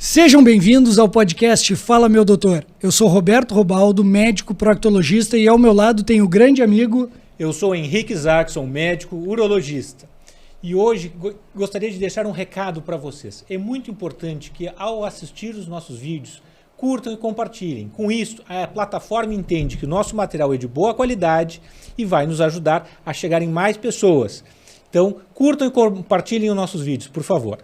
Sejam bem-vindos ao podcast Fala Meu Doutor. Eu sou Roberto Robaldo, médico proctologista, e ao meu lado tenho o grande amigo... Eu sou Henrique Isaacson, médico urologista. E hoje gostaria de deixar um recado para vocês. É muito importante que ao assistir os nossos vídeos, curtam e compartilhem. Com isso, a plataforma entende que o nosso material é de boa qualidade e vai nos ajudar a chegar em mais pessoas. Então, curtam e compartilhem os nossos vídeos, por favor.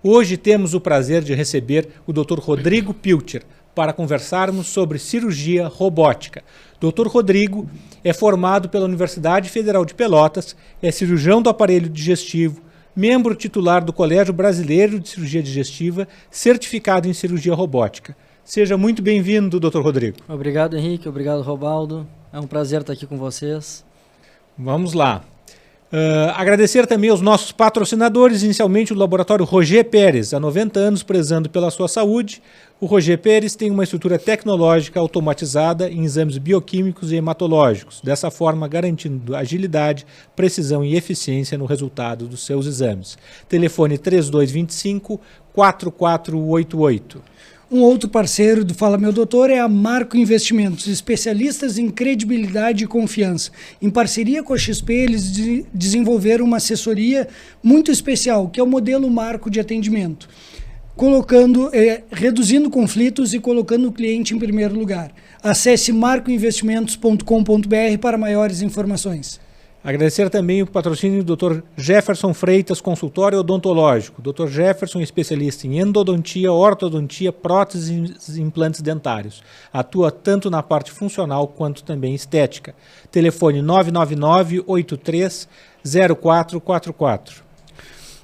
Hoje temos o prazer de receber o Dr. Rodrigo Pilcher para conversarmos sobre cirurgia robótica. Dr. Rodrigo é formado pela Universidade Federal de Pelotas, é cirurgião do aparelho digestivo, membro titular do Colégio Brasileiro de Cirurgia Digestiva, certificado em cirurgia robótica. Seja muito bem-vindo, Dr. Rodrigo. Obrigado, Henrique. Obrigado, Robaldo. É um prazer estar aqui com vocês. Vamos lá. Agradecer também aos nossos patrocinadores, inicialmente o Laboratório Roger Pérez, há 90 anos prezando pela sua saúde. O Roger Pérez tem uma estrutura tecnológica automatizada em exames bioquímicos e hematológicos, dessa forma garantindo agilidade, precisão e eficiência no resultado dos seus exames. Telefone 3225-4488. Um outro parceiro do Fala Meu Doutor é a Marco Investimentos, especialistas em credibilidade e confiança. Em parceria com a XP, eles desenvolveram uma assessoria muito especial, que é o modelo Marco de atendimento, reduzindo conflitos e colocando o cliente em primeiro lugar. Acesse marcoinvestimentos.com.br para maiores informações. Agradecer também o patrocínio do Dr. Jefferson Freitas, consultório odontológico. Dr. Jefferson é especialista em endodontia, ortodontia, próteses e implantes dentários. Atua tanto na parte funcional quanto também estética. Telefone 999-830444.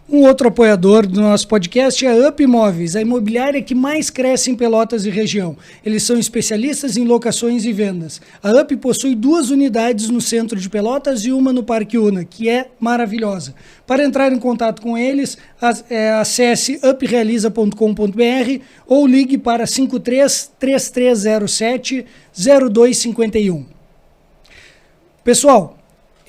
Um outro apoiador do nosso podcast é a Up Imóveis, a imobiliária que mais cresce em Pelotas e região. Eles são especialistas em locações e vendas. A Up possui 2 unidades no centro de Pelotas e uma no Parque Una, que é maravilhosa. Para entrar em contato com eles, acesse uprealiza.com.br ou ligue para 53-3307-0251. Pessoal,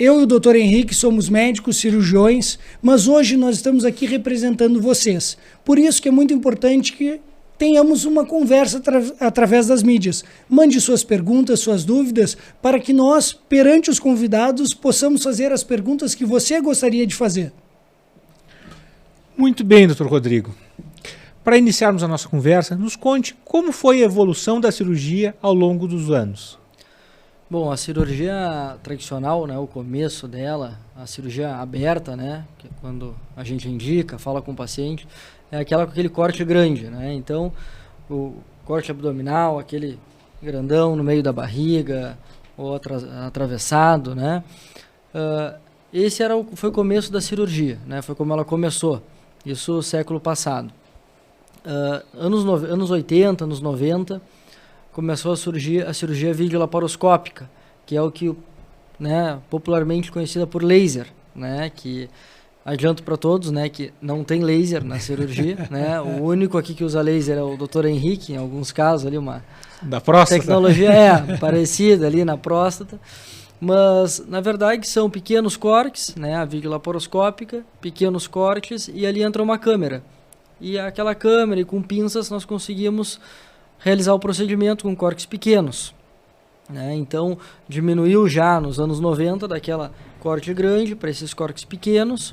eu e o Dr. Henrique somos médicos, cirurgiões, mas hoje nós estamos aqui representando vocês. Por isso que é muito importante que tenhamos uma conversa através das mídias. Mande suas perguntas, suas dúvidas, para que nós, perante os convidados, possamos fazer as perguntas que você gostaria de fazer. Muito bem, Dr. Rodrigo. Para iniciarmos a nossa conversa, nos conte como foi a evolução da cirurgia ao longo dos anos. Bom, a cirurgia tradicional, né, o começo dela, a cirurgia aberta, né, que é quando a gente indica, fala com o paciente, é aquela com aquele corte grande, né? Então, o corte abdominal, aquele grandão no meio da barriga, ou atravessado, né? Esse foi o começo da cirurgia, né? Foi como ela começou, isso no século passado. Anos 80, anos 90... começou a surgir a cirurgia videolaparoscópica, que é o que, né, popularmente conhecida por laser, né, que adianto para todos, né, que não tem laser na cirurgia, né, o único aqui que usa laser é o Dr. Henrique, em alguns casos ali uma da próstata. Tecnologia parecida ali na próstata, mas na verdade são pequenos cortes, né, a videolaparoscópica, pequenos cortes, e ali entra uma câmera, e aquela câmera e com pinças nós conseguimos realizar o procedimento com cortes pequenos, né? Então diminuiu já nos anos 90 daquela corte grande para esses cortes pequenos.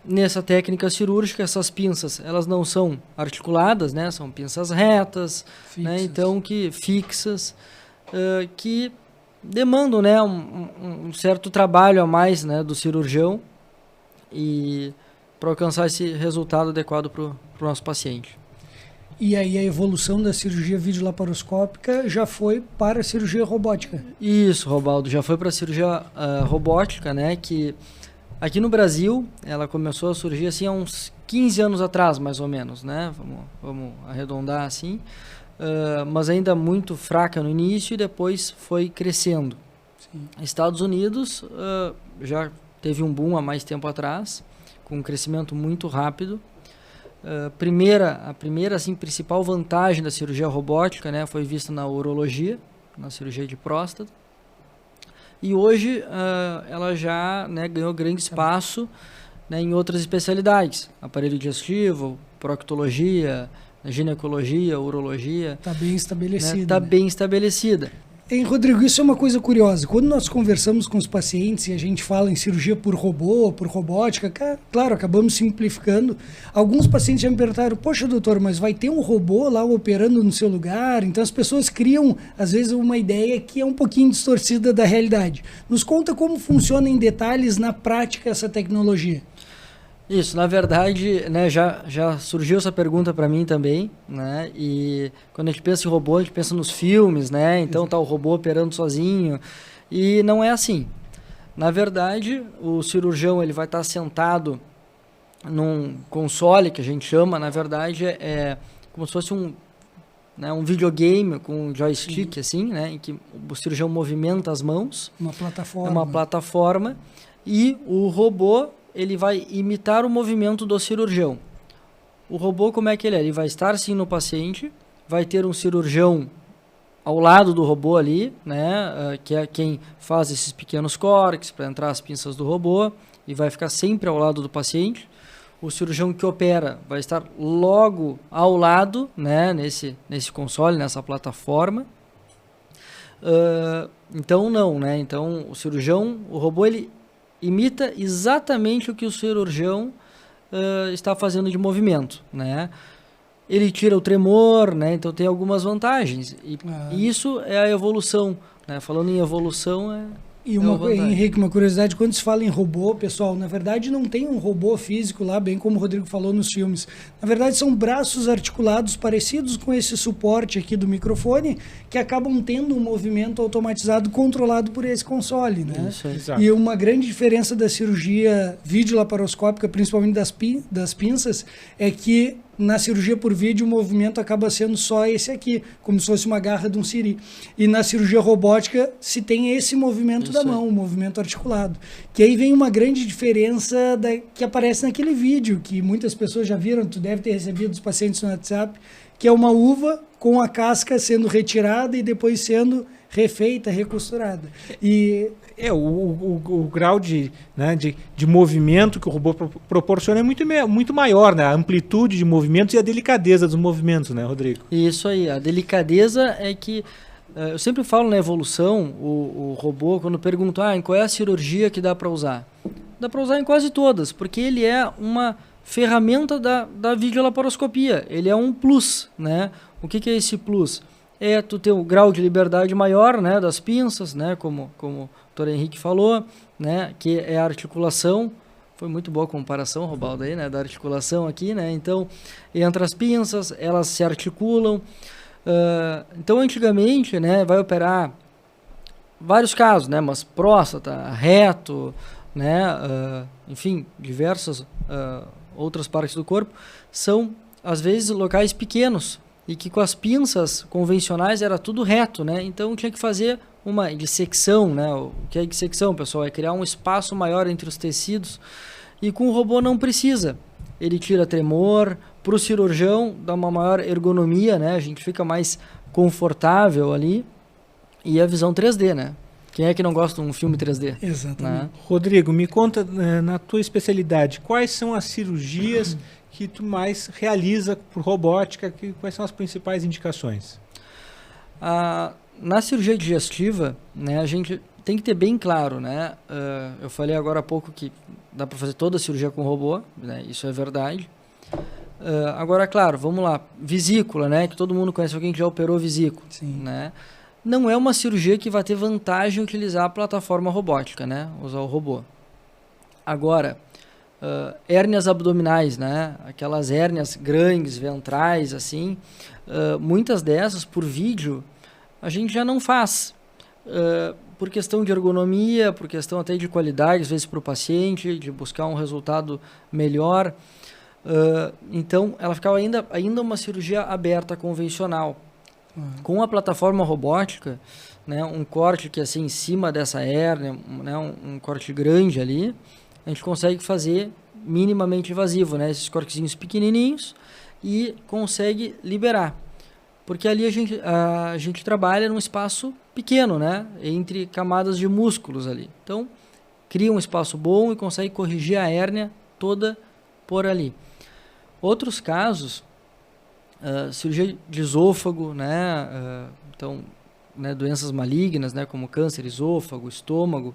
Nessa técnica cirúrgica, essas pinças elas não são articuladas, né? São pinças retas, né? Então fixas, que demandam, né, um certo trabalho a mais, né, do cirurgião, e para alcançar esse resultado adequado para o nosso paciente. E aí a evolução da cirurgia videolaparoscópica já foi para a cirurgia robótica. Isso, Robaldo, já foi para a cirurgia robótica, né, que aqui no Brasil ela começou a surgir assim há uns 15 anos atrás, mais ou menos, né, vamos arredondar assim, mas ainda muito fraca no início e depois foi crescendo. Sim. Estados Unidos já teve um boom há mais tempo atrás, com um crescimento muito rápido. A primeira assim, principal vantagem da cirurgia robótica, né, foi vista na urologia, na cirurgia de próstata. E hoje ela já, né, ganhou grande espaço, né, em outras especialidades, aparelho digestivo, proctologia, ginecologia, urologia. Está bem estabelecida. Está bem estabelecida. Hein, Rodrigo, isso é uma coisa curiosa. Quando nós conversamos com os pacientes e a gente fala em cirurgia por robô, por robótica, claro, acabamos simplificando. Alguns pacientes já me perguntaram, poxa, doutor, mas vai ter um robô lá operando no seu lugar? Então as pessoas criam, às vezes, uma ideia que é um pouquinho distorcida da realidade. Nos conta como funciona em detalhes, na prática, essa tecnologia. Isso, na verdade, né, já surgiu essa pergunta para mim também, né, e quando a gente pensa em robô, a gente pensa nos filmes, né, então tá o robô operando sozinho, e não é assim. Na verdade, o cirurgião ele vai estar sentado num console, que a gente chama, na verdade, é como se fosse um videogame com um joystick, assim, né, em que o cirurgião movimenta as mãos. Uma plataforma. É uma plataforma, e o robô ele vai imitar o movimento do cirurgião. O robô, como é que ele é? Ele vai estar sim no paciente, vai ter um cirurgião ao lado do robô ali, né, que é quem faz esses pequenos cortes para entrar as pinças do robô, e vai ficar sempre ao lado do paciente. O cirurgião que opera vai estar logo ao lado, né, nesse console, nessa plataforma. Então não, né? Então o robô ele imita exatamente o que o cirurgião está fazendo de movimento, né? Ele tira o tremor, né? Então tem algumas vantagens. E isso é a evolução, né? Falando em evolução, E Henrique, uma curiosidade, quando se fala em robô, pessoal, na verdade não tem um robô físico lá, bem como o Rodrigo falou nos filmes. Na verdade são braços articulados parecidos com esse suporte aqui do microfone, que acabam tendo um movimento automatizado controlado por esse console, né? Isso, exato. E uma grande diferença da cirurgia videolaparoscópica, principalmente das pinças, é que na cirurgia por vídeo o movimento acaba sendo só esse aqui, como se fosse uma garra de um siri. E na cirurgia robótica se tem esse movimento da mão, o movimento articulado. Que aí vem uma grande diferença que aparece naquele vídeo, que muitas pessoas já viram, tu deve ter recebido dos pacientes no WhatsApp, que é uma uva com a casca sendo retirada e depois sendo refeita, recosturada. E o grau de movimento que o robô proporciona é muito maior, né? A amplitude de movimentos e a delicadeza dos movimentos, né, Rodrigo? Isso aí, a delicadeza é que, eu sempre falo na evolução, o robô, quando pergunto, em qual é a cirurgia que dá para usar? Dá para usar em quase todas, porque ele é uma ferramenta da videolaparoscopia, ele é um plus, né? O que é esse plus? É tu ter um grau de liberdade maior, né, das pinças, né, como o Dr. Henrique falou, né, que é a articulação. Foi muito boa a comparação, Robaldo, aí, né, da articulação aqui, né? Então, entre as pinças, elas se articulam. Então, antigamente, né, vai operar vários casos, né, mas próstata, reto, né, enfim, diversas outras partes do corpo, são, às vezes, locais pequenos, e que com as pinças convencionais era tudo reto, né? Então tinha que fazer uma dissecção, né? O que é dissecção, pessoal? É criar um espaço maior entre os tecidos. E com o robô não precisa. Ele tira tremor, para o cirurgião dá uma maior ergonomia, né? A gente fica mais confortável ali. E a visão 3D, né? Quem é que não gosta de um filme 3D? Exatamente. Né? Rodrigo, me conta, na tua especialidade, quais são as cirurgias que tu mais realiza por robótica, quais são as principais indicações? Na cirurgia digestiva, né, a gente tem que ter bem claro, né? Eu falei agora há pouco que dá para fazer toda a cirurgia com robô, né, isso é verdade. Agora, claro, vamos lá, vesícula, né, que todo mundo conhece alguém que já operou vesícula. Sim. Né? Não é uma cirurgia que vai ter vantagem utilizar a plataforma robótica, né, usar o robô. Agora, hérnias abdominais, né? Aquelas hérnias grandes, ventrais, assim, muitas dessas, por vídeo, a gente já não faz, por questão de ergonomia, por questão até de qualidade, às vezes para o paciente, de buscar um resultado melhor. Então, ela ficava ainda uma cirurgia aberta, convencional. Com a plataforma robótica, né, um corte que assim, em cima dessa hérnia, né, um corte grande ali, a gente consegue fazer minimamente invasivo, né? Esses cortezinhos pequenininhos, e consegue liberar. Porque ali a gente trabalha num espaço pequeno, né? Entre camadas de músculos ali. Então, cria um espaço bom e consegue corrigir a hérnia toda por ali. Outros casos, cirurgia de esôfago, né? Então, né, doenças malignas, né, como câncer, esôfago, estômago,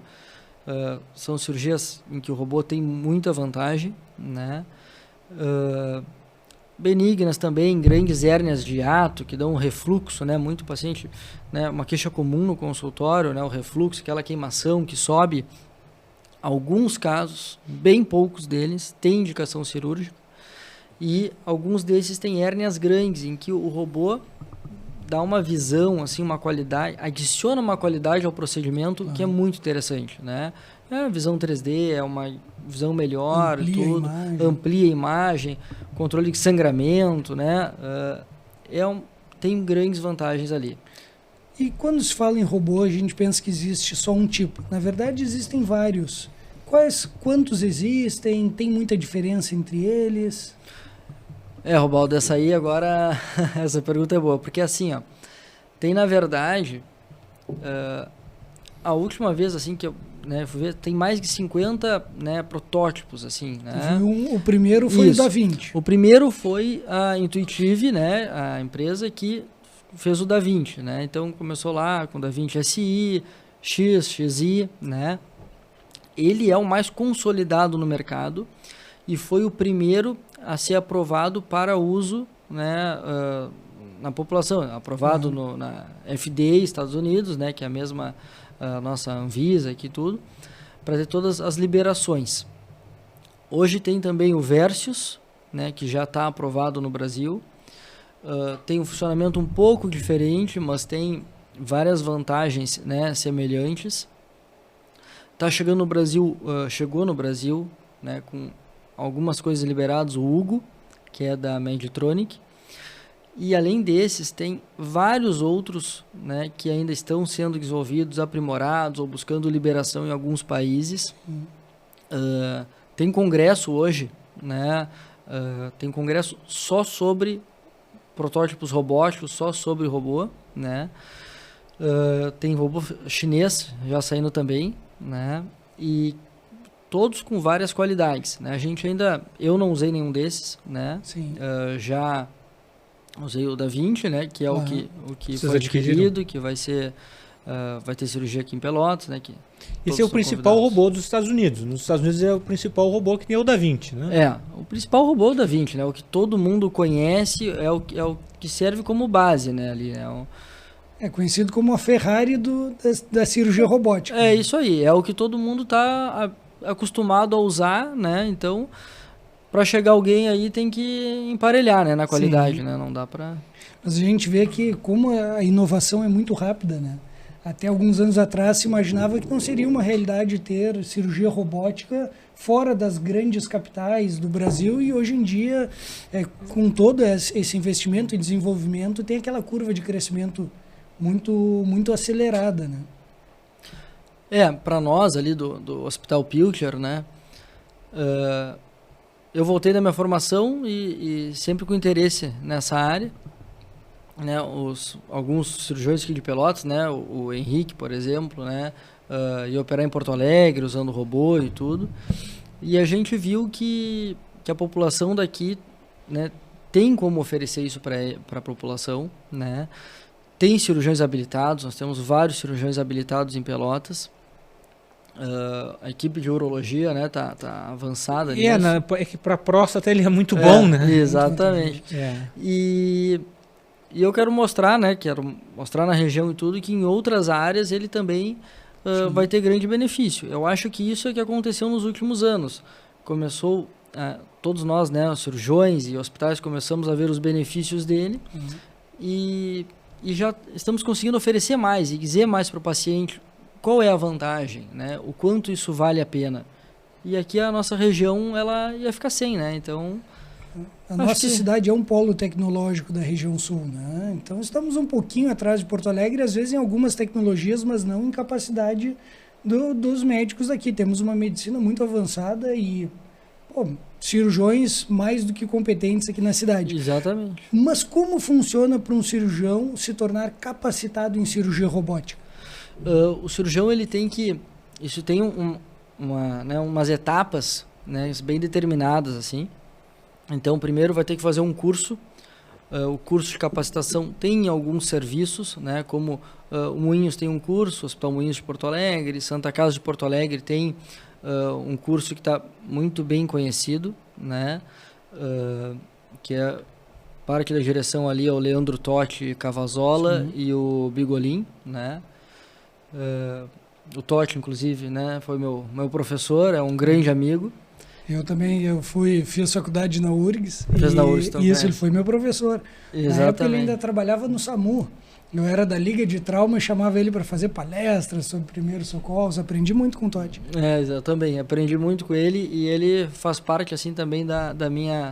são cirurgias em que o robô tem muita vantagem, né? Benignas também, grandes hérnias de hiato, que dão um refluxo, né? Muito paciente, né? Uma queixa comum no consultório, né? O refluxo, aquela queimação que sobe. Alguns casos, bem poucos deles, têm indicação cirúrgica. E alguns desses têm hérnias grandes, em que o robô dá uma visão, assim, uma qualidade, adiciona uma qualidade ao procedimento que é muito interessante, né? É visão 3D, é uma visão melhor, tudo, amplia a imagem, controle de sangramento, né? Tem grandes vantagens ali. E quando se fala em robô, a gente pensa que existe só um tipo. Na verdade, existem vários. Quantos existem? Tem muita diferença entre eles? Robaldo, essa aí agora, essa pergunta é boa, porque assim, ó, tem na verdade, a última vez assim que eu fui ver, tem mais de 50, né, protótipos, assim, né? O primeiro foi o Da Vinci. O primeiro foi a Intuitive, né, a empresa que fez o Da Vinci, né? Então começou lá com o Da Vinci SI, XI, né? Ele é o mais consolidado no mercado e foi o primeiro a ser aprovado para uso, né, na população, aprovado na FDA, Estados Unidos, né, que é a mesma nossa Anvisa aqui tudo, para ter todas as liberações. Hoje tem também o Versius, né, que já está aprovado no Brasil. Tem um funcionamento um pouco diferente, mas tem várias vantagens, né, semelhantes. Chegou no Brasil, né, com algumas coisas liberadas, o Hugo, que é da Medtronic, e além desses tem vários outros, né, que ainda estão sendo desenvolvidos, aprimorados ou buscando liberação em alguns países. Tem congresso hoje, né, tem congresso só sobre protótipos robóticos, só sobre robô, né, tem robô chinês já saindo também, né, e todos com várias qualidades, né? Eu não usei nenhum desses, né? Sim. Já usei o Da Vinci, né? Que é o que foi adquirido, que vai ter cirurgia aqui em Pelotas, né? Esse é o principal robô dos Estados Unidos. Nos Estados Unidos é o principal robô que tem o Da Vinci, né? O principal robô é o Da Vinci, né? O que todo mundo conhece, é o que serve como base, né? Ali, né? É conhecido como a Ferrari da cirurgia robótica. É isso aí, é o que todo mundo está acostumado a usar, né? Então, para chegar alguém aí tem que emparelhar, né, na qualidade, né? Não dá para. Mas a gente vê que como a inovação é muito rápida, né? Até alguns anos atrás se imaginava que não seria uma realidade ter cirurgia robótica fora das grandes capitais do Brasil, e hoje em dia, com todo esse investimento e desenvolvimento, tem aquela curva de crescimento muito acelerada, né? Para nós ali do Hospital Pilcher, né? Eu voltei da minha formação e sempre com interesse nessa área, né? Alguns cirurgiões aqui de Pelotas, né? O Henrique, por exemplo, né? Ia operar em Porto Alegre usando robô e tudo. E a gente viu que a população daqui, né, tem como oferecer isso para a população, né? Tem cirurgiões habilitados, nós temos vários cirurgiões habilitados em Pelotas. A equipe de urologia, né, tá avançada nisso. É que para próstata ele é muito bom, né? Exatamente. E eu quero mostrar, né, na região e tudo, que em outras áreas ele também vai ter grande benefício. Eu acho que isso é que aconteceu nos últimos anos. Começou, todos nós, né, os cirurgiões e hospitais, começamos a ver os benefícios dele e já estamos conseguindo oferecer mais e dizer mais para o paciente qual é a vantagem, né? O quanto isso vale a pena. E aqui a nossa região, ela ia ficar sem, né? Então, a nossa cidade é um polo tecnológico da região sul, né? Então estamos um pouquinho atrás de Porto Alegre, às vezes em algumas tecnologias, mas não em capacidade dos médicos aqui. Temos uma medicina muito avançada e cirurgiões mais do que competentes aqui na cidade. Exatamente. Mas como funciona para um cirurgião se tornar capacitado em cirurgia robótica? O cirurgião, ele tem que... Isso tem umas etapas, né, bem determinadas, assim. Então, primeiro vai ter que fazer um curso. O curso de capacitação tem alguns serviços, né? Como o Moinhos tem um curso, o Hospital Moinhos de Porto Alegre, Santa Casa de Porto Alegre tem um curso que está muito bem conhecido, né? Que é parte da direção ali é o Leandro Totti Cavazola e o Bigolin, né? O Totti, inclusive, né? Foi meu professor, é um grande amigo. Eu também, fiz faculdade na URGS. Fez na URGS também. E isso, ele foi meu professor. Exatamente. Na época ele ainda trabalhava no SAMU. Eu era da Liga de Trauma e chamava ele para fazer palestras sobre primeiros socorros. Aprendi muito com o Totti. Eu também aprendi muito com ele e ele faz parte assim também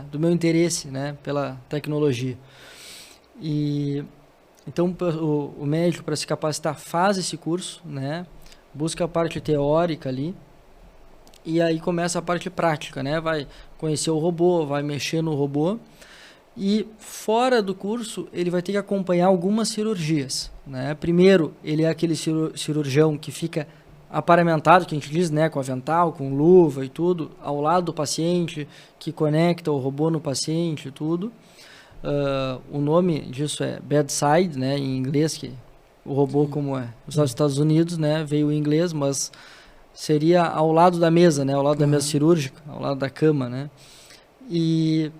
do meu interesse, né, pela tecnologia. E então o médico, para se capacitar, faz esse curso, né, busca a parte teórica ali e aí começa a parte prática, né, vai conhecer o robô, vai mexer no robô. E fora do curso, ele vai ter que acompanhar algumas cirurgias, né? Primeiro, ele é aquele cirurgião que fica aparamentado, que a gente diz, né? Com avental, com luva e tudo, ao lado do paciente, que conecta o robô no paciente e tudo. O nome disso é bedside, né? Em inglês, que o robô, como é nos Estados Unidos, né? Veio em inglês, mas seria ao lado da mesa, né? Ao lado da mesa cirúrgica, ao lado da cama, né? E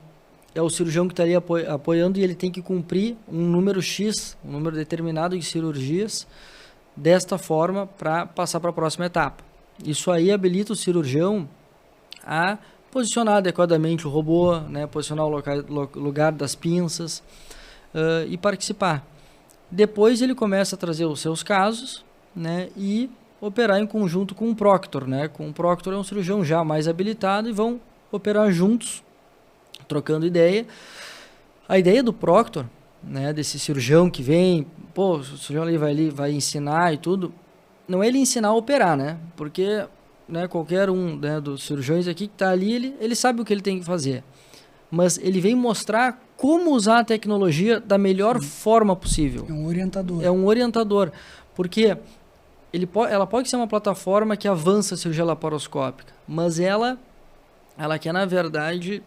é o cirurgião que está ali apoiando e ele tem que cumprir um número X, um número determinado de cirurgias, desta forma para passar para a próxima etapa. Isso aí habilita o cirurgião a posicionar adequadamente o robô, né, posicionar o lugar das pinças e participar. Depois ele começa a trazer os seus casos, né, e operar em conjunto com o proctor. Né? Com o proctor é um cirurgião já mais habilitado e vão operar juntos, trocando ideia. A ideia do proctor, né, desse cirurgião que vem, o cirurgião ali vai ensinar e tudo, não é ele ensinar a operar, né? Porque, né, qualquer um, né, dos cirurgiões aqui que está ali, ele sabe o que ele tem que fazer. Mas ele vem mostrar como usar a tecnologia da melhor forma possível. É um orientador. É um orientador, porque ela pode ser uma plataforma que avança a cirurgia laparoscópica, mas ela quer, na verdade,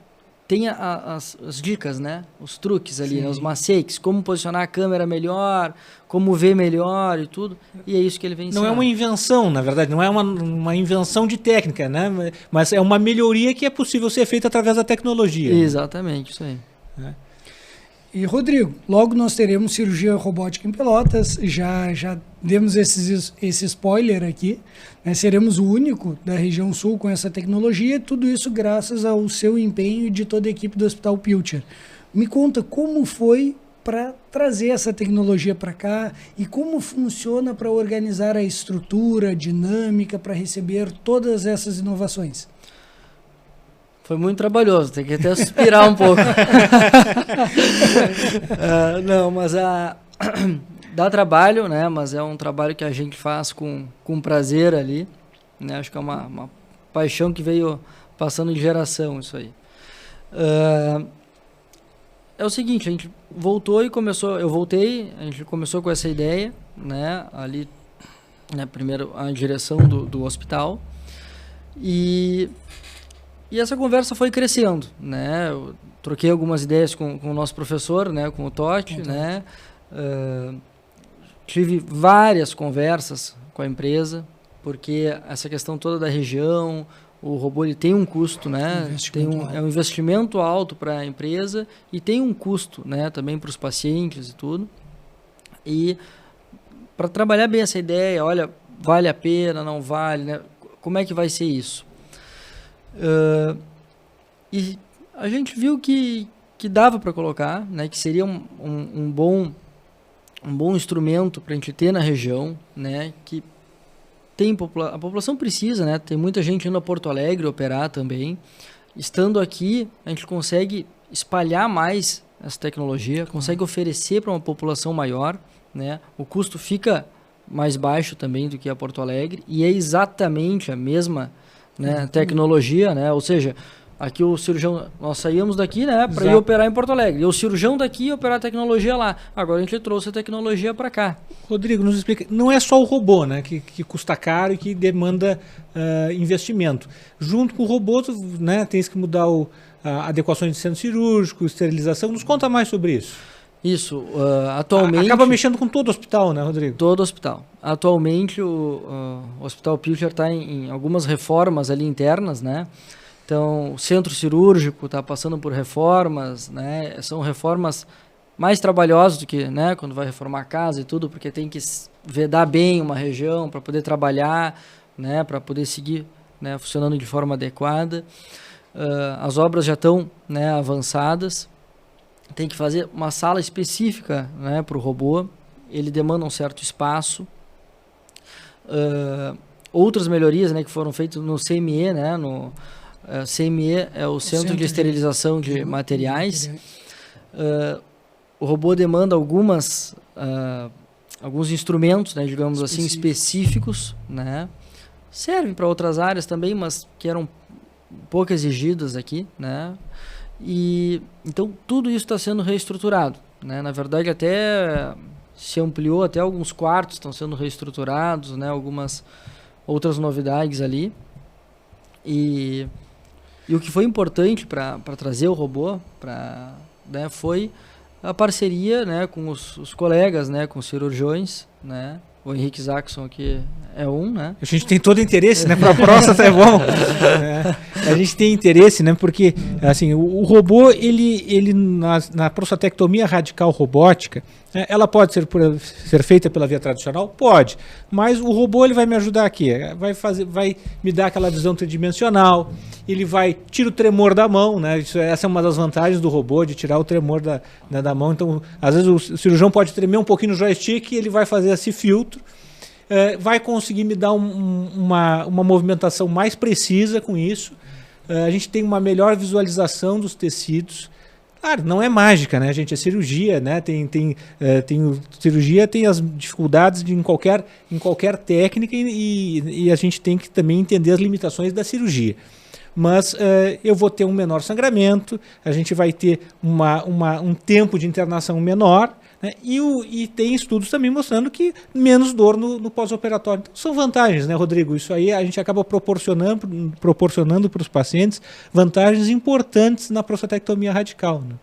tem as dicas, né? Os truques ali, né? Os macetes, como posicionar a câmera melhor, como ver melhor e tudo. E é isso que ele vem ensinar. Não é uma invenção, na verdade, não é uma invenção de técnica, né? Mas é uma melhoria que é possível ser feita através da tecnologia. Exatamente, isso aí. E, Rodrigo, logo nós teremos cirurgia robótica em Pelotas, já demos esse spoiler aqui, né? Seremos o único da região sul com essa tecnologia, tudo isso graças ao seu empenho e de toda a equipe do Hospital Pilcher. Me conta como foi para trazer essa tecnologia para cá e como funciona para organizar a estrutura, a dinâmica, para receber todas essas inovações. Foi muito trabalhoso, tem que até suspirar um pouco. Não, mas dá trabalho, né? Mas é um trabalho que a gente faz com prazer ali, né? Acho que é uma paixão que veio passando de geração isso aí. É o seguinte, a gente voltou e começou, a gente começou com essa ideia, né? Ali, né? Primeiro a direção do hospital e essa conversa foi crescendo, né? Eu troquei algumas ideias com o nosso professor, né? Com o Totti, né? Tive várias conversas com a empresa, porque essa questão toda da região, o robô ele tem um custo, né? É um investimento alto para a empresa e tem um custo, né? Também para os pacientes e tudo. E para trabalhar bem essa ideia, olha, vale a pena, não vale, né? Como é que vai ser isso? E a gente viu que dava para colocar, né, que seria um bom instrumento para a gente ter na região, né, que a população precisa, né, tem muita gente indo a Porto Alegre operar também. Estando aqui, a gente consegue espalhar mais essa tecnologia, consegue oferecer para uma população maior, né, o custo fica mais baixo também do que a Porto Alegre e é exatamente a mesma, né, tecnologia, né? Ou seja, aqui o cirurgião, nós saíamos daqui, né, para ir operar em Porto Alegre. E o cirurgião daqui ia operar a tecnologia lá. Agora a gente trouxe a tecnologia para cá. Rodrigo, nos explica, não é só o robô, né, que custa caro e que demanda investimento. Junto com o robô, né, tem que mudar a adequações de centro cirúrgico, esterilização. Nos conta mais sobre isso. Isso, atualmente... Acaba mexendo com todo o hospital, né, Rodrigo? Todo o hospital. Atualmente o Hospital Pilcher está em algumas reformas ali internas, né? Então, o centro cirúrgico está passando por reformas, né? São reformas mais trabalhosas do que, né, quando vai reformar a casa e tudo, porque tem que vedar bem uma região para poder trabalhar, né, para poder seguir, né, funcionando de forma adequada. As obras já estão, né, avançadas. Tem que fazer uma sala específica, né, para o robô. Ele demanda um certo espaço. Outras melhorias, né, que foram feitas no CME, né, CME é o Centro de Esterilização de Materiais. O robô demanda alguns instrumentos, né, digamos assim, específicos, né? Servem para outras áreas também, mas que eram pouco exigidas aqui, né? E então tudo isso está sendo reestruturado, né? Na verdade, até se ampliou, até alguns quartos estão sendo reestruturados, né? Algumas outras novidades ali. E o que foi importante para trazer o robô né, foi a parceria, né, com os colegas, né, com os cirurgiões, né? O Henrique Zackson aqui é um, né? A gente tem todo interesse, né? Para a próstata é bom. A gente tem interesse, né? Porque assim, o robô, ele na prostatectomia radical robótica, ela pode ser feita pela via tradicional? Pode. Mas o robô, ele vai me ajudar aqui. Vai me dar aquela visão tridimensional. Ele tira o tremor da mão, né? Essa é uma das vantagens do robô, de tirar o tremor da mão. Então, às vezes o cirurgião pode tremer um pouquinho no joystick e ele vai fazer esse filtro. Vai conseguir me dar uma movimentação mais precisa com isso. A gente tem uma melhor visualização dos tecidos. Claro, não é mágica, né, gente? É cirurgia, né? Cirurgia tem as dificuldades em qualquer técnica e a gente tem que também entender as limitações da cirurgia. Mas eu vou ter um menor sangramento, a gente vai ter um tempo de internação menor, né? E tem estudos também mostrando que menos dor no pós-operatório. Então, são vantagens, né, Rodrigo? Isso aí a gente acaba proporcionando para os pacientes vantagens importantes na prostatectomia radical, né?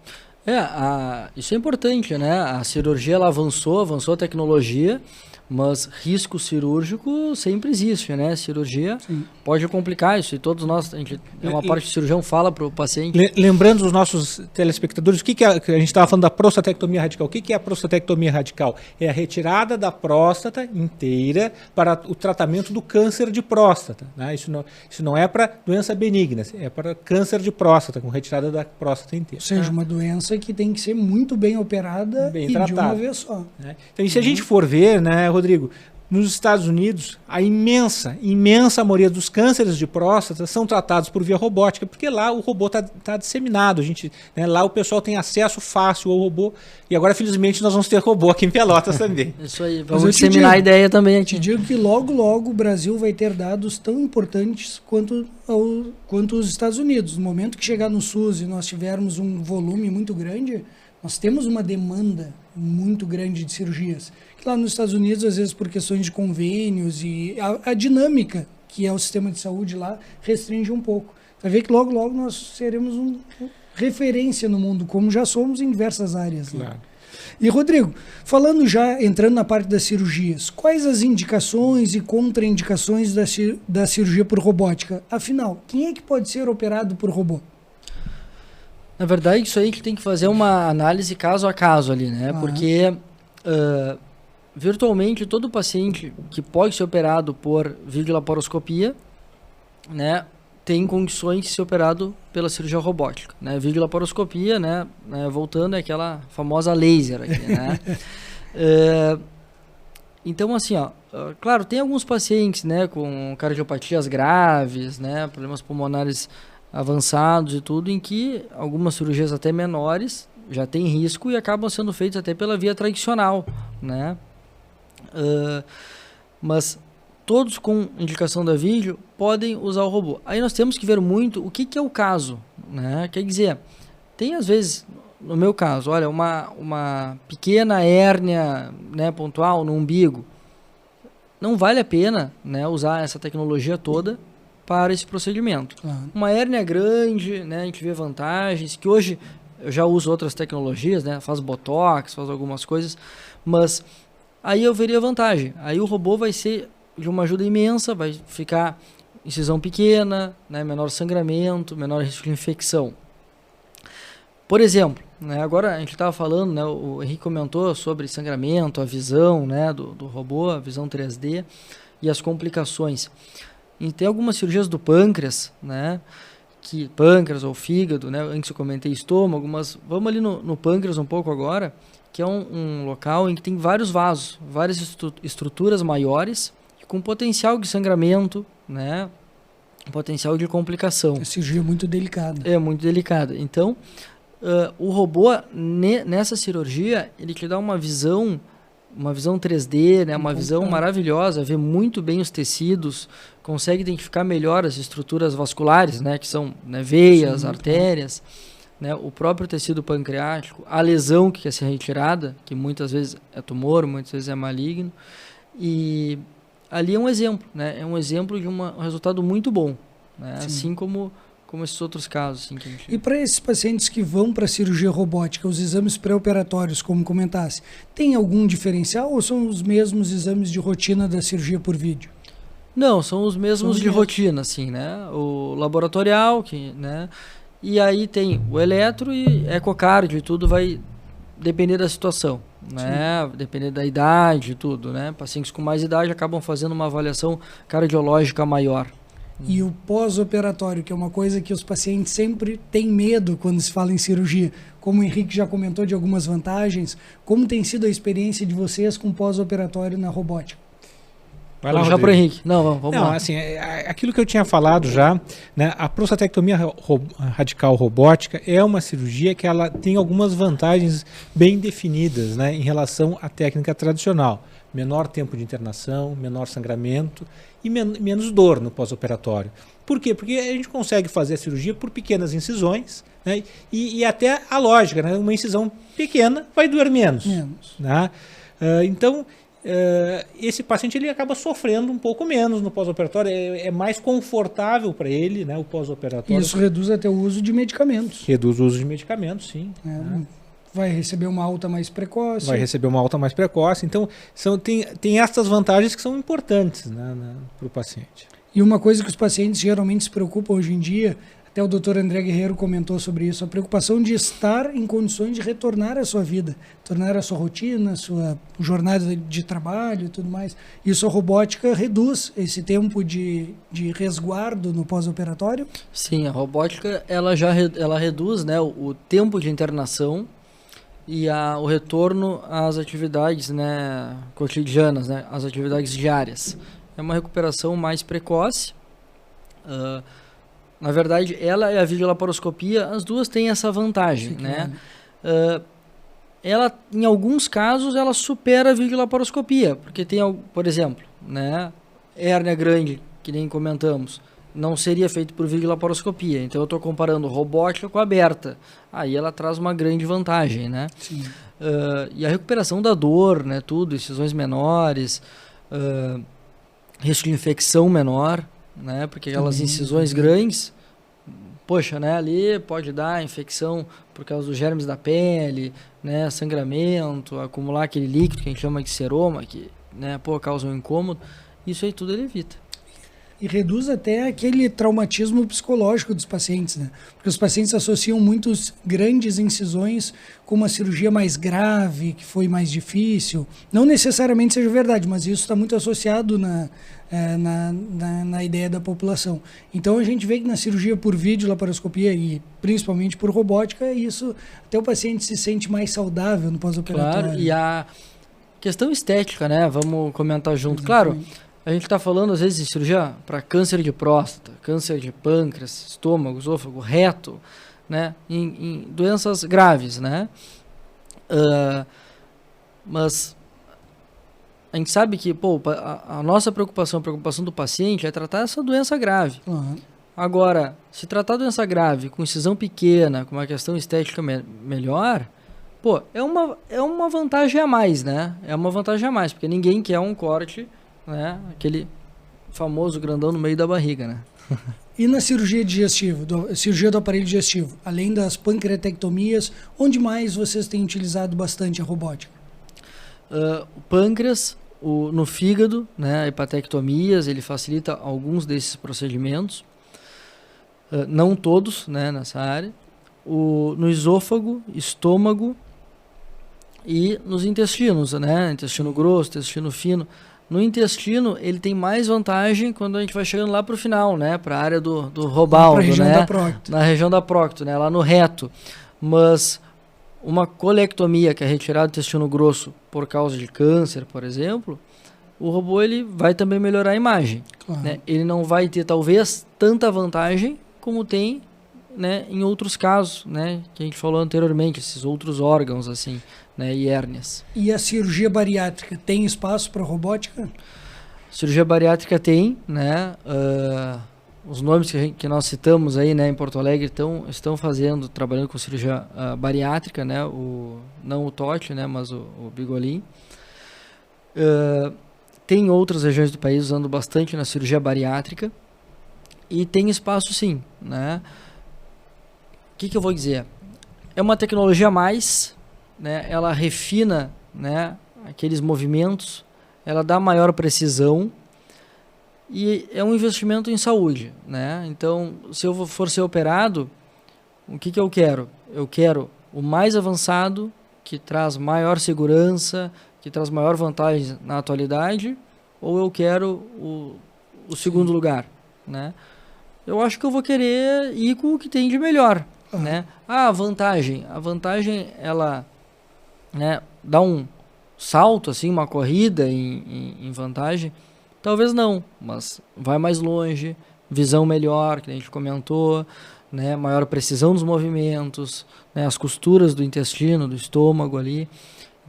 Isso é importante, né? A cirurgia ela avançou a tecnologia, mas risco cirúrgico sempre existe, né? Cirurgia pode complicar isso, e todos nós, é uma parte que o cirurgião fala para o paciente. Lembrando os nossos telespectadores, que a gente estava falando da prostatectomia radical. O que é a prostatectomia radical? É a retirada da próstata inteira para o tratamento do câncer de próstata, né? Isso não é para doença benigna, é para câncer de próstata, com retirada da próstata inteira. Ou seja, uma doença que tem que ser muito bem operada e tratada de uma vez só. Né? Então, e se a gente for ver, né, Rodrigo, nos Estados Unidos, a imensa maioria dos cânceres de próstata são tratados por via robótica, porque lá o robô está disseminado. Lá o pessoal tem acesso fácil ao robô. E agora, felizmente, nós vamos ter robô aqui em Pelotas também. Isso aí, vamos disseminar a ideia também aqui. Te digo que logo o Brasil vai ter dados tão importantes quanto os Estados Unidos. No momento que chegar no SUS e nós tivermos um volume muito grande, nós temos uma demanda muito grande de cirurgias. Que lá nos Estados Unidos, às vezes por questões de convênios e a dinâmica que é o sistema de saúde lá, restringe um pouco. Vai ver que logo nós seremos referência no mundo, como já somos em diversas áreas. Claro. Né? E Rodrigo, entrando na parte das cirurgias, quais as indicações e contraindicações da cirurgia por robótica? Afinal, quem é que pode ser operado por robô? Na verdade, isso aí que tem que fazer uma análise caso a caso ali, né? Porque virtualmente todo paciente que pode ser operado por videolaparoscopia, né, tem condições de ser operado pela cirurgia robótica, né? Videolaparoscopia, né, voltando é aquela famosa laser aqui, né? Então, assim, claro, tem alguns pacientes, né, com cardiopatias graves, né, problemas pulmonares avançados e tudo, em que algumas cirurgias até menores já tem risco e acabam sendo feitas até pela via tradicional, né? Mas todos com indicação da vídeo podem usar o robô. Aí nós temos que ver muito o que é o caso, né? Quer dizer, tem às vezes, no meu caso, olha, uma pequena hérnia, né, pontual no umbigo. Não vale a pena, né, usar essa tecnologia toda para esse procedimento. Claro. Uma hérnia grande, né, a gente vê vantagens, que hoje eu já uso outras tecnologias, né, faz botox, faz algumas coisas, mas aí eu veria vantagem. Aí o robô vai ser de uma ajuda imensa, vai ficar incisão pequena, né, menor sangramento, menor risco de infecção. Por exemplo, né, agora a gente estava falando, né, o Henrique comentou sobre sangramento, a visão, né, do robô, a visão 3D e as complicações. E tem algumas cirurgias do pâncreas, né, que pâncreas ou fígado, né, antes eu comentei estômago, mas vamos ali no pâncreas um pouco agora, que é um local em que tem vários vasos, várias estruturas maiores, com potencial de sangramento, né, potencial de complicação. É cirurgia muito delicada. É muito delicada. Então, o robô, nessa cirurgia, ele te dá uma visão 3D, né, uma visão maravilhosa, vê muito bem os tecidos, consegue identificar melhor as estruturas vasculares, né, que são, né, veias, artérias, né, o próprio tecido pancreático, a lesão que quer ser retirada, que muitas vezes é tumor, muitas vezes é maligno, e ali é um exemplo, né, é um exemplo de um resultado muito bom, né, assim como esses outros casos. Assim, que a gente... E para esses pacientes que vão para a cirurgia robótica, os exames pré-operatórios, como comentasse, tem algum diferencial ou são os mesmos exames de rotina da cirurgia por vídeo? Não, são os mesmos de rotina, assim, né? O laboratorial, né? E aí tem o eletro e ecocardio, e tudo vai depender da situação, né? Depender da idade e tudo, né? Pacientes com mais idade acabam fazendo uma avaliação cardiológica maior. E o pós-operatório, que é uma coisa que os pacientes sempre têm medo quando se fala em cirurgia. Como o Henrique já comentou de algumas vantagens, como tem sido a experiência de vocês com pós-operatório na robótica? Vai lá, já para o Henrique. Não, vamos lá. Assim, aquilo que eu tinha falado já, né, a prostatectomia radical robótica é uma cirurgia que ela tem algumas vantagens bem definidas, né, em relação à técnica tradicional. Menor tempo de internação, menor sangramento e menos dor no pós-operatório. Por quê? Porque a gente consegue fazer a cirurgia por pequenas incisões, né? E até a lógica, né? Uma incisão pequena vai doer menos. Né? Então, esse paciente ele acaba sofrendo um pouco menos no pós-operatório, é mais confortável para ele, né? O pós-operatório. Isso reduz até o uso de medicamentos. Reduz o uso de medicamentos, sim. Né? Vai receber uma alta mais precoce. Então, tem essas vantagens que são importantes, né, para o paciente. E uma coisa que os pacientes geralmente se preocupam hoje em dia, até o Dr. André Guerreiro comentou sobre isso, a preocupação de estar em condições de retornar à sua vida, tornar a sua rotina, a sua jornada de trabalho e tudo mais. Isso a robótica reduz esse tempo de resguardo no pós-operatório? Sim, a robótica ela reduz, né, o tempo de internação e o retorno às atividades, né, cotidianas, né, às atividades diárias. É uma recuperação mais precoce. Na verdade, ela e a videolaparoscopia, as duas têm essa vantagem, né? Ela, em alguns casos, ela supera a videolaparoscopia, porque tem, por exemplo, né, hérnia grande, que nem comentamos, não seria feito por videolaparoscopia. Então eu estou comparando robótica com aberta. Aí ela traz uma grande vantagem, né? Sim. E a recuperação da dor, né? Tudo, incisões menores, risco de infecção menor, né? Porque aquelas incisões grandes, poxa, né? Ali pode dar infecção por causa dos germes da pele, né? Sangramento, acumular aquele líquido que a gente chama de seroma, que, né, causa um incômodo. Isso aí tudo ele evita. E reduz até aquele traumatismo psicológico dos pacientes, né? Porque os pacientes associam muitas grandes incisões com uma cirurgia mais grave, que foi mais difícil. Não necessariamente seja verdade, mas isso está muito associado na ideia da população. Então a gente vê que na cirurgia por videolaparoscopia e principalmente por robótica, isso até o paciente se sente mais saudável no pós-operatório. Claro, e a questão estética, né? Vamos comentar junto. Exatamente. Claro, a gente está falando, às vezes, de cirurgia para câncer de próstata, câncer de pâncreas, estômago, esôfago, reto, né? Em doenças graves, né? Mas a gente sabe que, pô, a nossa preocupação, a preocupação do paciente é tratar essa doença grave. Uhum. Agora, se tratar a doença grave com incisão pequena, com uma questão estética melhor, pô, é uma vantagem a mais, né? É uma vantagem a mais, porque ninguém quer um corte, né? Aquele famoso grandão no meio da barriga, né? E na cirurgia digestiva, cirurgia do aparelho digestivo, além das pancreatectomias, onde mais vocês têm utilizado bastante a robótica? O pâncreas, no fígado, né? Hepatectomias, ele facilita alguns desses procedimentos. Não todos, né, nessa área. No esôfago, estômago e nos intestinos, né? Intestino grosso, intestino fino. No intestino, ele tem mais vantagem quando a gente vai chegando lá para o final, né? Para a área do robaldo, na região né? da prócto. Na região da prócto, né? Lá no reto. Mas uma colectomia, que é retirada do intestino grosso por causa de câncer, por exemplo, o robô ele vai também melhorar a imagem. Claro. Né? Ele não vai ter, talvez, tanta vantagem como tem, né, em outros casos, né, que a gente falou anteriormente, esses outros órgãos, assim, né, e hérnias. E a cirurgia bariátrica tem espaço para robótica? Cirurgia bariátrica tem, né, os nomes que nós citamos aí, né, em Porto Alegre estão trabalhando com cirurgia bariátrica, né, não o Totti, né, mas o Bigolin. Tem outras regiões do país usando bastante na cirurgia bariátrica e tem espaço sim, né. O que eu vou dizer? É uma tecnologia a mais, né? Ela refina, né, aqueles movimentos, ela dá maior precisão e é um investimento em saúde, né? Então, se eu for ser operado, o que eu quero? Eu quero o mais avançado, que traz maior segurança, que traz maior vantagem na atualidade, ou eu quero o segundo lugar, né? Eu acho que eu vou querer ir com o que tem de melhor. Né? A vantagem, ela, né, dá um salto, assim, uma corrida em vantagem, talvez não, mas vai mais longe, visão melhor, que a gente comentou, né, maior precisão dos movimentos, né, as costuras do intestino, do estômago ali,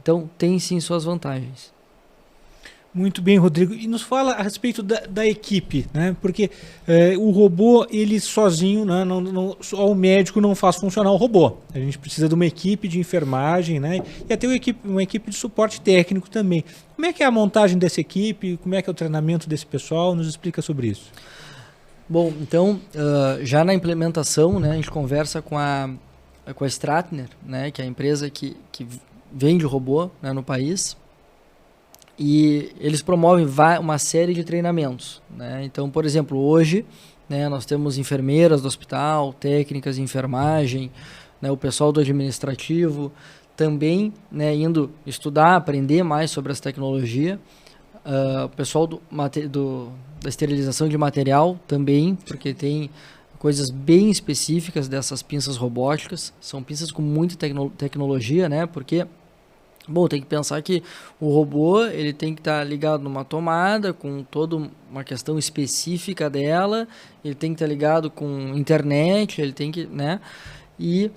então tem sim suas vantagens. Muito bem, Rodrigo. E nos fala a respeito da equipe, né? Porque o robô, ele sozinho, né? Só o médico não faz funcionar o robô. A gente precisa de uma equipe de enfermagem, né? E até uma equipe de suporte técnico também. Como é que é a montagem dessa equipe? Como é que é o treinamento desse pessoal? Nos explica sobre isso. Bom, então, já na implementação, né? A gente conversa com a Stratner, né? Que é a empresa que vende robô, né, no país. E eles promovem uma série de treinamentos, né? Então, por exemplo, hoje, né, nós temos enfermeiras do hospital, técnicas de enfermagem, né, o pessoal do administrativo, também, né, indo estudar, aprender mais sobre essa tecnologia. O pessoal da esterilização de material também, porque tem coisas bem específicas dessas pinças robóticas. São pinças com muita tecnologia, né? Porque... Bom, tem que pensar que o robô ele tem que estar ligado numa tomada com toda uma questão específica dela, ele tem que estar ligado com internet, ele tem que, né? E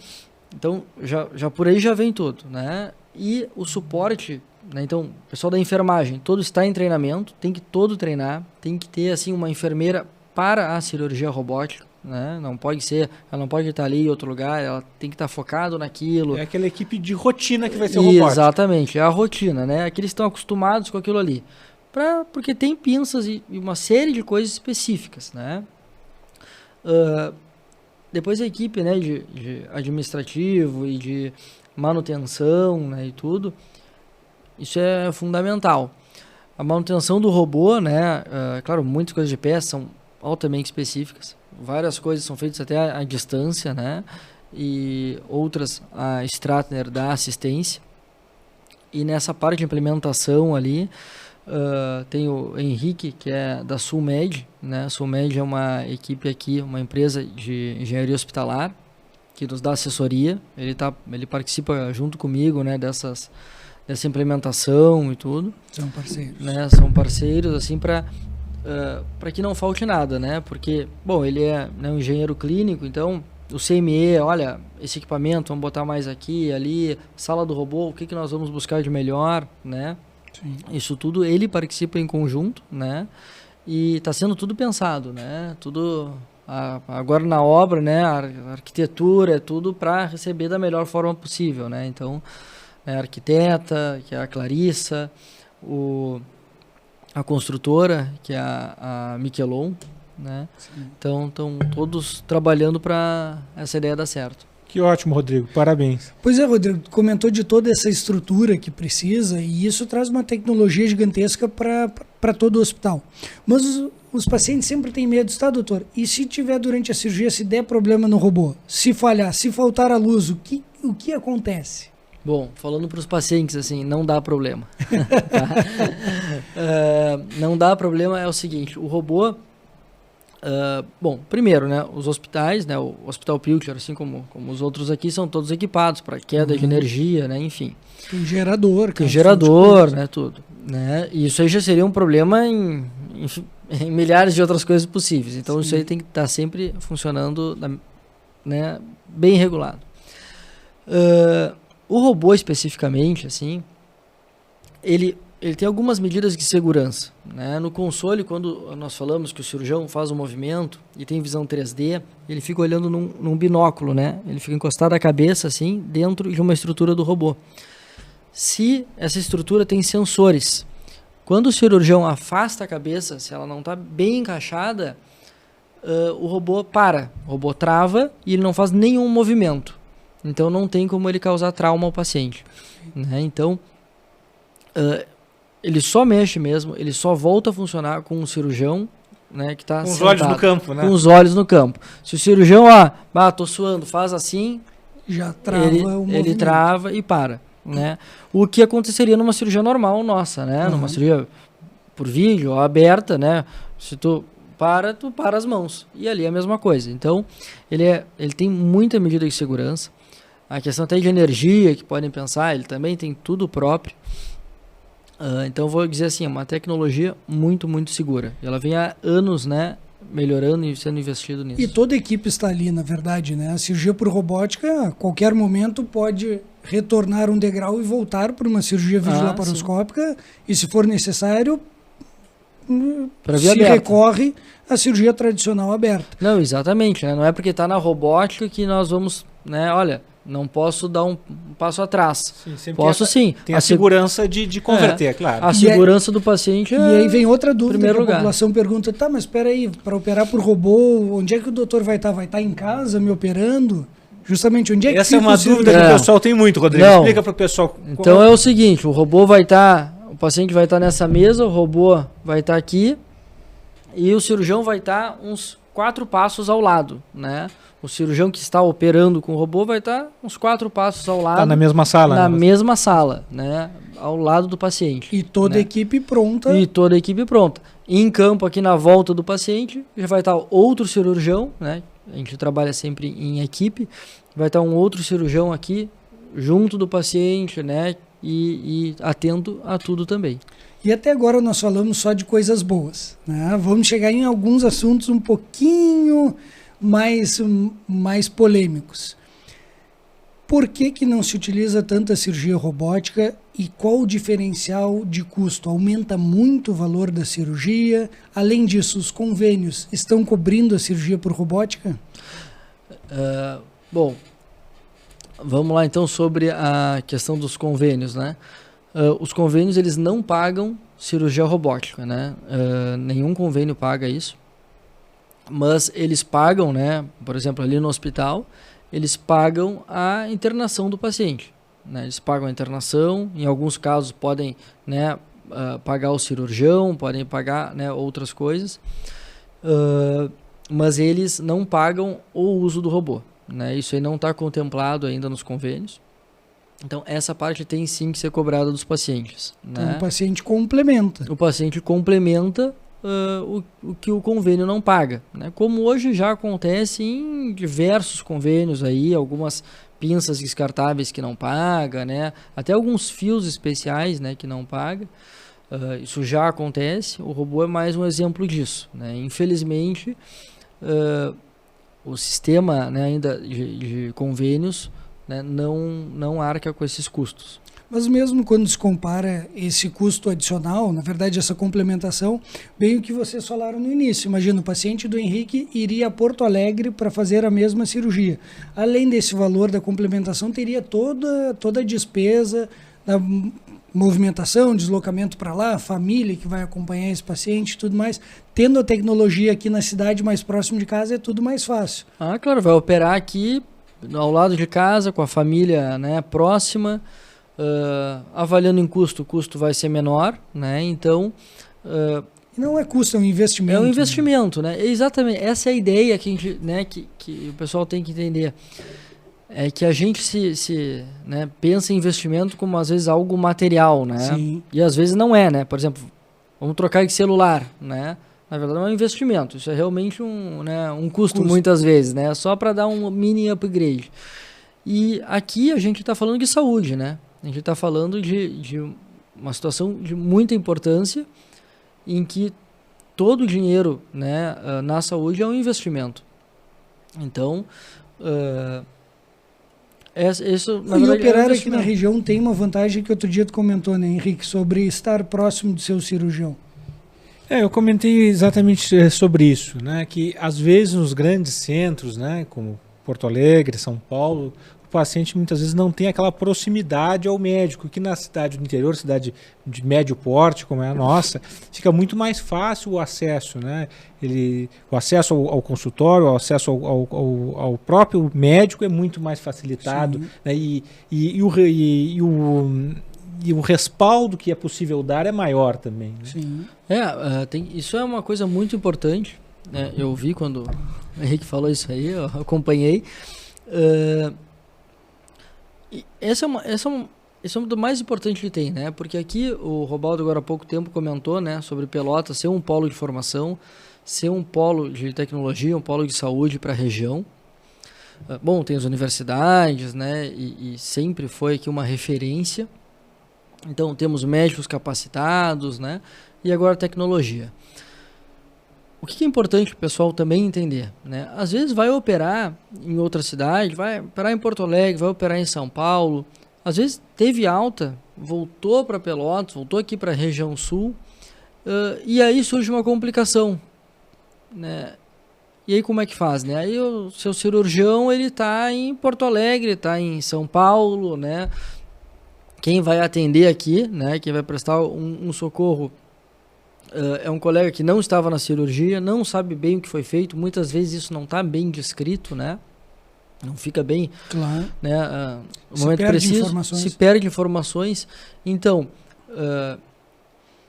então já por aí já vem tudo, né? E o suporte, né? Então, o pessoal da enfermagem, todo está em treinamento, tem que todo treinar, tem que ter assim uma enfermeira para a cirurgia robótica. Né? Ela não pode estar ali em outro lugar, ela tem que estar focado naquilo. É aquela equipe de rotina que vai ser o robótico. Exatamente, é a rotina, né? Aqui eles estão acostumados com aquilo ali. Porque tem pinças e uma série de coisas específicas, né? Depois a equipe, né, de administrativo e de manutenção, né, e tudo, isso é fundamental. A manutenção do robô, né, claro, muitas coisas de peça são altamente específicas. Várias coisas são feitas até à distância, né? E outras a Stratner dá assistência. E nessa parte de implementação ali, tem o Henrique, que é da Sulmed, né? A Sulmed é uma equipe aqui, uma empresa de engenharia hospitalar, que nos dá assessoria. Ele participa junto comigo, né, dessa implementação e tudo. São parceiros. Né? São parceiros, assim, para que não falte nada, né? Porque, bom, ele é, né, um engenheiro clínico, então o CME, olha, esse equipamento, vamos botar mais aqui, ali, sala do robô, o que nós vamos buscar de melhor, né? Sim. Isso tudo ele participa em conjunto, né? E está sendo tudo pensado, né? Tudo agora na obra, né? A arquitetura é tudo para receber da melhor forma possível, né? Então, a arquiteta, que é a Clarissa, a construtora, que é a Miquelon, né? Então, estão todos trabalhando para essa ideia dar certo. Que ótimo, Rodrigo. Parabéns. Pois é, Rodrigo, tu comentou de toda essa estrutura que precisa e isso traz uma tecnologia gigantesca para todo o hospital. Mas os pacientes sempre têm medo, tá, doutor? E se tiver durante a cirurgia, se der problema no robô, se falhar, se faltar a luz, o que acontece? Bom, falando para os pacientes, assim, não dá problema. Tá? Não dá problema é o seguinte, o robô... bom, primeiro, né, os hospitais, né, o Hospital Pilcher, assim como os outros aqui, são todos equipados para queda de energia, né, enfim. Tem gerador. Tem gerador, né, tudo. Né, e isso aí já seria um problema em milhares de outras coisas possíveis. Então, Sim. Isso aí tem que estar sempre funcionando, né, bem regulado. O robô, especificamente, assim, ele tem algumas medidas de segurança, né? No console, quando nós falamos que o cirurgião faz um movimento e tem visão 3D, ele fica olhando num binóculo, né? Ele fica encostado a cabeça, assim, dentro de uma estrutura do robô. Se essa estrutura tem sensores, quando o cirurgião afasta a cabeça, se ela não está bem encaixada, o robô para, o robô trava e ele não faz nenhum movimento. Então, não tem como ele causar trauma ao paciente, né? Então, ele só mexe mesmo, ele só volta a funcionar com um cirurgião, né, que está com os olhos no campo, né? Com os olhos no campo. Se o cirurgião, tô suando, faz assim, já trava o movimento. Ele trava e para, né? O que aconteceria numa cirurgia normal nossa, né? Numa cirurgia por vídeo, aberta, né? Se tu para as mãos. E ali é a mesma coisa. Então, ele tem muita medida de segurança. A questão até de energia, que podem pensar, ele também tem tudo próprio. Então, vou dizer assim, é uma tecnologia muito, muito segura. E ela vem há anos, né, melhorando e sendo investido nisso. E toda a equipe está ali, na verdade, né? A cirurgia por robótica, a qualquer momento, pode retornar um degrau e voltar para uma cirurgia videolaparoscópica. E, se for necessário, recorre à cirurgia tradicional aberta. Não, exatamente. Né? Não é porque está na robótica que nós vamos, né, olha... Não posso dar um passo atrás. Sim, posso sim. Tem a segurança de converter, claro. A segurança do paciente E aí vem outra dúvida que a lugar. população pergunta, tá, mas espera aí, para operar por robô, onde é que o doutor vai estar? Vai estar em casa me operando? Justamente, onde é que Essa é uma dúvida que o pessoal tem muito, Rodrigo. Não. Explica para o pessoal. Então é o seguinte, o robô vai estar, o paciente vai estar nessa mesa, o robô vai estar aqui e o cirurgião vai estar uns 4 passos ao lado, né? O cirurgião que está operando com o robô vai estar uns 4 passos ao lado. Está na mesma sala. Na mesma sala, né? Ao lado do paciente. E toda a equipe pronta. E toda a equipe pronta. Em campo, aqui na volta do paciente, já vai estar outro cirurgião, né? A gente trabalha sempre em equipe. Vai estar um outro cirurgião aqui, junto do paciente, né? E atento a tudo também. E até agora nós falamos só de coisas boas, né? Vamos chegar em alguns assuntos um pouquinho mais polêmicos. Por que não se utiliza tanta cirurgia robótica e qual o diferencial de custo? Aumenta muito o valor da cirurgia? Além disso, os convênios estão cobrindo a cirurgia por robótica? Bom, vamos lá então sobre a questão dos convênios, né? Os convênios, eles não pagam cirurgia robótica, né? Nenhum convênio paga isso. Mas eles pagam, né? Por exemplo, ali no hospital, eles pagam a internação do paciente, né? Eles pagam a internação, em alguns casos podem, né, pagar o cirurgião, podem pagar, né, outras coisas, mas eles não pagam o uso do robô, né? Isso aí não está contemplado ainda nos convênios. Então, essa parte tem sim que ser cobrada dos pacientes. Então, né? O paciente complementa. O paciente complementa o que o convênio não paga, né? Como hoje já acontece em diversos convênios aí, algumas pinças descartáveis que não paga, né? Até alguns fios especiais, né, que não paga. Isso já acontece. O robô é mais um exemplo disso, né? Infelizmente, o sistema, né, ainda de convênios, né, não arca com esses custos. Mas mesmo quando se compara esse custo adicional, na verdade essa complementação, bem o que vocês falaram no início. Imagina, o paciente do Henrique iria a Porto Alegre para fazer a mesma cirurgia. Além desse valor da complementação, teria toda a despesa da movimentação, deslocamento para lá, família que vai acompanhar esse paciente e tudo mais. Tendo a tecnologia aqui na cidade mais próximo de casa, é tudo mais fácil. Ah, claro, vai operar aqui ao lado de casa, com a família, né, próxima. Avaliando em custo, o custo vai ser menor, né? Então não é custo, é um investimento. É um investimento, né? Exatamente. Essa é a ideia que a gente, né, que o pessoal tem que entender. É que a gente né, pensa em investimento como às vezes algo material, né? Sim. E às vezes não é, né? Por exemplo, vamos trocar de celular, né? Na verdade é um investimento. Isso é realmente um custo muitas vezes, né? Só para dar um mini upgrade. E aqui a gente está falando de saúde, né? A gente está falando de uma situação de muita importância em que todo o dinheiro, né, na saúde é um investimento. Então, isso, na verdade, operar aqui na região tem uma vantagem que outro dia tu comentou, né, Henrique, sobre estar próximo do seu cirurgião. Eu comentei exatamente sobre isso, né, que às vezes nos grandes centros, né, como Porto Alegre, São Paulo, o paciente muitas vezes não tem aquela proximidade ao médico, que na cidade do interior, cidade de médio porte, como é a nossa, fica muito mais fácil o acesso, né? O acesso ao consultório, o acesso ao próprio médico é muito mais facilitado, né? E o respaldo que é possível dar é maior também. Né? Sim. Isso é uma coisa muito importante, né? Eu vi quando o Henrique falou isso aí, eu acompanhei. Esse é um do mais importante que tem, né? Porque aqui o Robaldo agora há pouco tempo comentou, né, sobre Pelotas ser um polo de formação, ser um polo de tecnologia, um polo de saúde para a região. Bom, tem as universidades, né? E sempre foi aqui uma referência. Então temos médicos capacitados, né? E agora tecnologia. O que é importante o pessoal também entender, né? Às vezes vai operar em outra cidade, vai operar em Porto Alegre, vai operar em São Paulo. Às vezes teve alta, voltou para Pelotas, voltou aqui para a região sul, e aí surge uma complicação, né? E aí como é que faz, né? Aí o seu cirurgião, ele está em Porto Alegre, está em São Paulo, né? Quem vai atender aqui, né? Quem vai prestar um socorro é um colega que não estava na cirurgia, não sabe bem o que foi feito, muitas vezes isso não está bem descrito, né? Não fica bem, claro, né? No momento preciso, se perde informações. Então,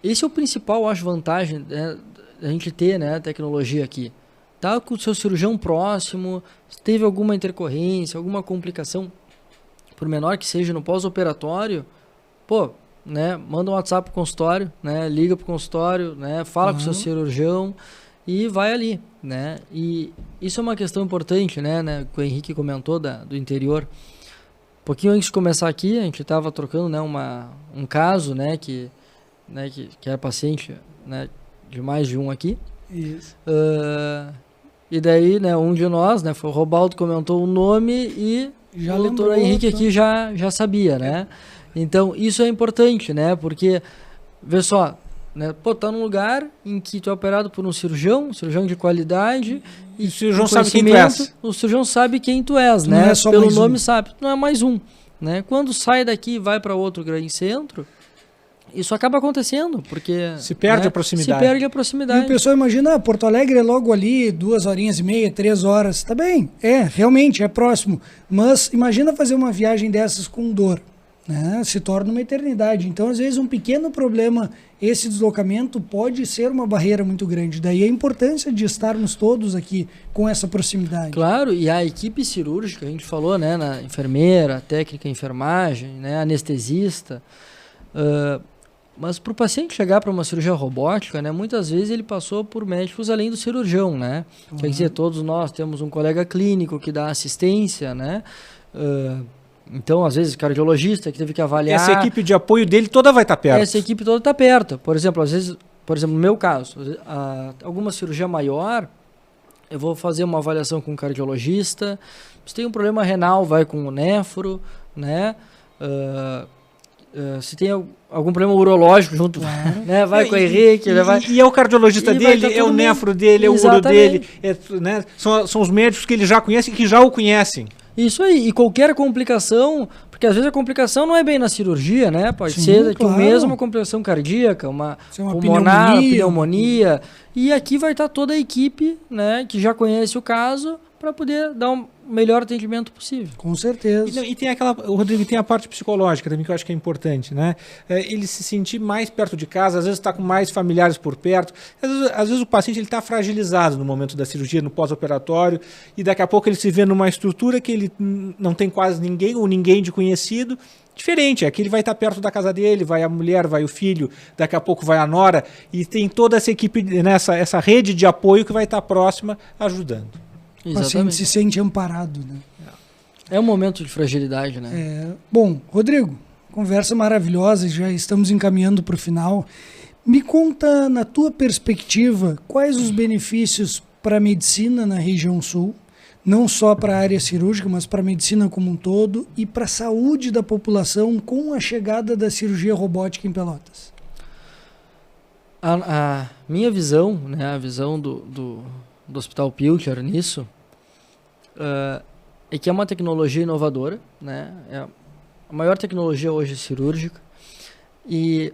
esse é o principal, acho, vantagem, né, da gente ter, né, tecnologia aqui. Tá com o seu cirurgião próximo, teve alguma intercorrência, alguma complicação, por menor que seja no pós-operatório, né, manda um WhatsApp pro consultório, né, liga pro consultório, né, fala com o seu cirurgião e vai ali, né? E isso é uma questão importante, né, que o Henrique comentou do interior. Um pouquinho antes de começar aqui, a gente estava trocando, né, um caso, né, que era paciente, né, de mais de um aqui. Isso. E daí, né, um de nós, né, foi o Robaldo, comentou o nome e já o doutor Henrique aqui já sabia, né? Então, isso é importante, né? Porque, vê só, né? Tá num lugar em que tu é operado por um cirurgião de qualidade. E o cirurgião sabe quem tu és. O cirurgião sabe quem tu és, né? Não é só pelo mais nome um. sabe. Não é mais um, né? Quando sai daqui e vai para outro grande centro, isso acaba acontecendo, porque... Se perde a proximidade. Se perde a proximidade. E o pessoal imagina, Porto Alegre é logo ali, 2h30, 3 horas. Tá bem, realmente, é próximo. Mas imagina fazer uma viagem dessas com dor. Né? Se torna uma eternidade. Então, às vezes, um pequeno problema, esse deslocamento pode ser uma barreira muito grande. Daí a importância de estarmos todos aqui com essa proximidade. Claro, e a equipe cirúrgica, a gente falou, né, na enfermeira, técnica enfermagem, né, anestesista, mas para o paciente chegar para uma cirurgia robótica, né, muitas vezes ele passou por médicos além do cirurgião, né? Quer dizer, todos nós temos um colega clínico que dá assistência, né? Então, às vezes, cardiologista que teve que avaliar... Essa equipe de apoio dele toda vai estar perto. Essa equipe toda está perto. Por exemplo, às vezes, no meu caso, alguma cirurgia maior, eu vou fazer uma avaliação com um cardiologista. Se tem um problema renal, vai com o nefro, né? se tem algum problema urológico junto, né? Vai com o Henrique, e é o cardiologista dele, é o nefro dele, é o uro dele, né? São os médicos que ele já conhece e que já o conhecem. Isso aí, e qualquer complicação, porque às vezes a complicação não é bem na cirurgia, né? Pode ser que mesmo uma complicação cardíaca, uma pulmonar, pneumonia, e aqui vai estar toda a equipe, né, que já conhece o caso, para poder dar um melhor atendimento possível. Com certeza. E tem o Rodrigo, tem a parte psicológica também, que eu acho que é importante, né? Ele se sentir mais perto de casa, às vezes está com mais familiares por perto, às vezes o paciente está fragilizado no momento da cirurgia, no pós-operatório, e daqui a pouco ele se vê numa estrutura que ele não tem quase ninguém, ou ninguém de conhecido. Diferente, aqui ele vai estar perto da casa dele, vai a mulher, vai o filho, daqui a pouco vai a nora, e tem toda essa equipe, essa rede de apoio que vai estar próxima ajudando. O paciente se sente amparado, né? É um momento de fragilidade, né? Bom, Rodrigo, conversa maravilhosa, já estamos encaminhando para o final. Me conta, na tua perspectiva, quais os benefícios para a medicina na região sul, não só para a área cirúrgica, mas para a medicina como um todo e para a saúde da população com a chegada da cirurgia robótica em Pelotas? A minha visão, né, a visão do Hospital Pilcher nisso, é que é uma tecnologia inovadora, né? É a maior tecnologia hoje cirúrgica, e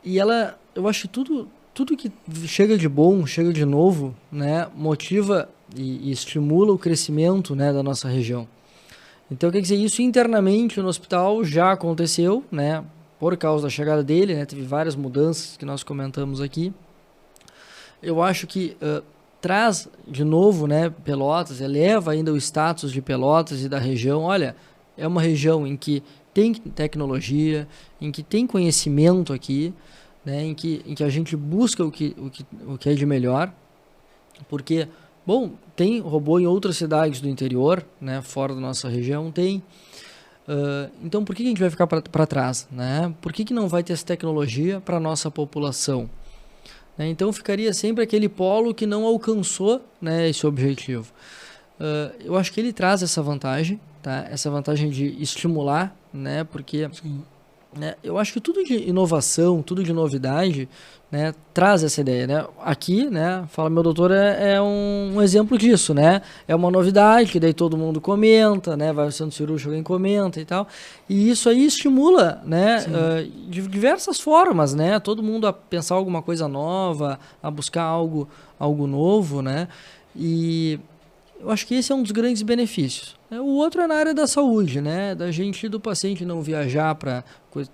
ela, eu acho que tudo que chega de bom, chega de novo, né, motiva e estimula o crescimento, né, da nossa região. Então, quer dizer, isso internamente no hospital já aconteceu, né, por causa da chegada dele, né, teve várias mudanças que nós comentamos aqui. Eu acho que traz de novo, né, Pelotas, eleva ainda o status de Pelotas e da região. Olha, é uma região em que tem tecnologia, em que tem conhecimento aqui, né, em que a gente busca o que é de melhor, porque, bom, tem robô em outras cidades do interior, né, fora da nossa região, tem. Então, por que a gente vai ficar para trás, né? Por que não vai ter essa tecnologia para a nossa população? Então ficaria sempre aquele polo que não alcançou, né, esse objetivo. Eu acho que ele traz essa vantagem, tá? Essa vantagem de estimular, né, porque né, eu acho que tudo de inovação, tudo de novidade, né, traz essa ideia, né? Aqui, né, Fala Meu Doutor é um exemplo disso, né? É uma novidade que daí todo mundo comenta, né? Vai ao centro cirúrgico, alguém comenta e tal. E isso aí estimula, né, de diversas formas, né? Todo mundo a pensar alguma coisa nova, a buscar algo novo, né? E eu acho que esse é um dos grandes benefícios. O outro é na área da saúde, né? Da gente, do paciente não viajar para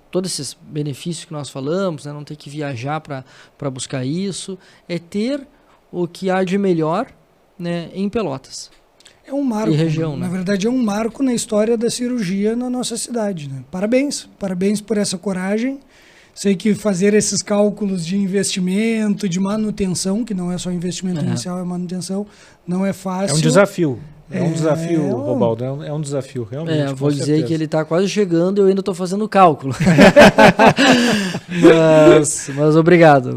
todos esses benefícios que nós falamos, né? Não ter que viajar para buscar isso, é ter o que há de melhor, né, em Pelotas. É um marco, região, né? Na verdade é um marco na história da cirurgia na nossa cidade, né? Parabéns por essa coragem. Sei que fazer esses cálculos de investimento, de manutenção, que não é só investimento inicial, é manutenção, não é fácil. É um desafio. É um desafio, Robaldo, é um desafio, realmente. Vou dizer que ele está quase chegando e eu ainda estou fazendo o cálculo. mas obrigado.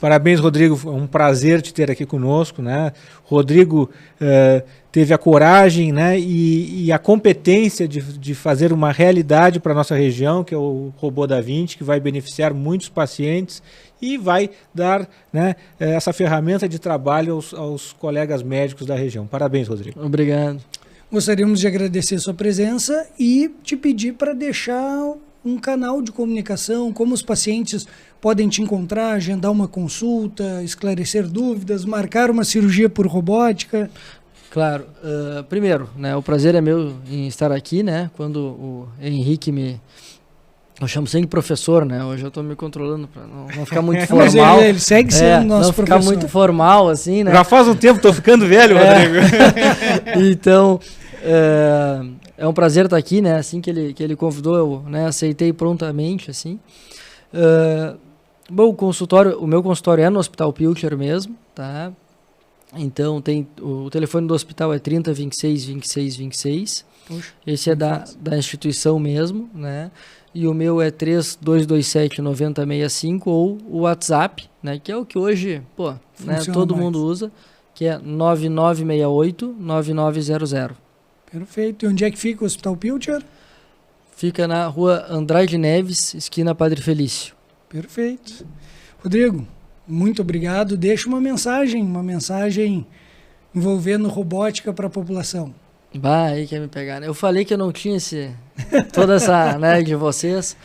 Parabéns, Rodrigo. É um prazer te ter aqui conosco, né? Rodrigo teve a coragem, né, e a competência de fazer uma realidade para a nossa região, que é o Robô da Vinci, que vai beneficiar muitos pacientes e vai dar, né, essa ferramenta de trabalho aos colegas médicos da região. Parabéns, Rodrigo. Obrigado. Gostaríamos de agradecer sua presença e te pedir para deixar um canal de comunicação, como os pacientes podem te encontrar, agendar uma consulta, esclarecer dúvidas, marcar uma cirurgia por robótica. Claro. Primeiro, né, o prazer é meu em estar aqui, né? Quando o Henrique eu chamo sempre professor, né? Hoje eu estou me controlando para não ficar muito formal. Mas ele segue sendo nosso professor. Não ficar muito formal, assim, né? Já faz um tempo, estou ficando velho, Rodrigo. Então, é um prazer estar aqui, né? Assim que ele convidou, eu, né, aceitei prontamente, assim. Bom, o meu consultório é no Hospital Pilcher mesmo, tá? Então, o telefone do hospital é 30 26 26 26. Puxa, esse é da instituição mesmo, né? E o meu é 3227 9065 ou o WhatsApp, né? Que é o que hoje, né, todo mundo usa, que é 9968 9900. Perfeito. E onde é que fica o Hospital Pilcher? Fica na rua Andrade Neves, esquina Padre Felício. Perfeito. Rodrigo, muito obrigado. Deixa uma mensagem envolvendo robótica para a população. Bah, aí quer me pegar, né? Eu falei que eu não tinha toda essa, né, de vocês,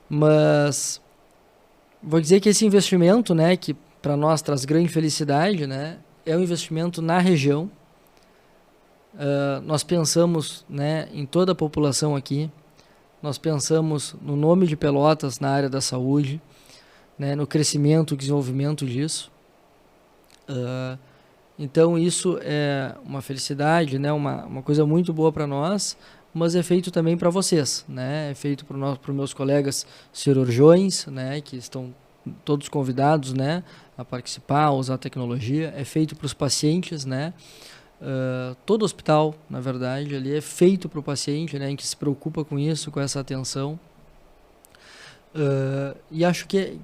mas vou dizer que esse investimento, né, que para nós traz grande felicidade, né, é um investimento na região. Nós pensamos, né, em toda a população aqui, nós pensamos no nome de Pelotas na área da saúde, né, no crescimento, desenvolvimento disso. Então isso é uma felicidade, né, uma coisa muito boa para nós, mas é feito também para vocês, né, é feito para os meus colegas cirurgiões, né, que estão todos convidados, né, a participar, a usar a tecnologia, é feito para os pacientes, né, todo hospital, na verdade, ali é feito para o paciente, né, a gente se preocupa com isso, com essa atenção. E acho que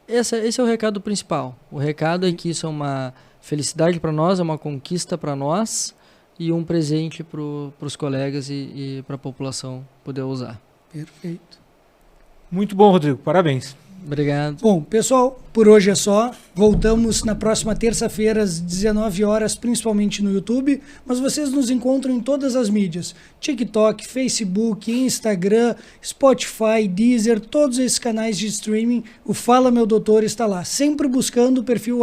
esse é o recado principal. O recado é que isso é uma felicidade para nós, é uma conquista para nós e um presente para os colegas e para a população poder usar. Perfeito. Muito bom, Rodrigo. Parabéns. Obrigado. Bom, pessoal, por hoje é só. Voltamos na próxima terça-feira às 19 horas, principalmente no YouTube, mas vocês nos encontram em todas as mídias: TikTok, Facebook, Instagram, Spotify, Deezer, todos esses canais de streaming. O Fala Meu Doutor está lá, sempre buscando o perfil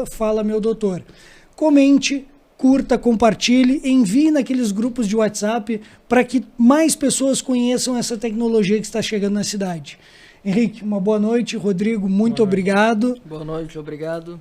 @Fala Meu Doutor. Comente, curta, compartilhe, envie naqueles grupos de WhatsApp para que mais pessoas conheçam essa tecnologia que está chegando na cidade. Henrique, uma boa noite. Rodrigo, muito obrigado. Boa noite, obrigado.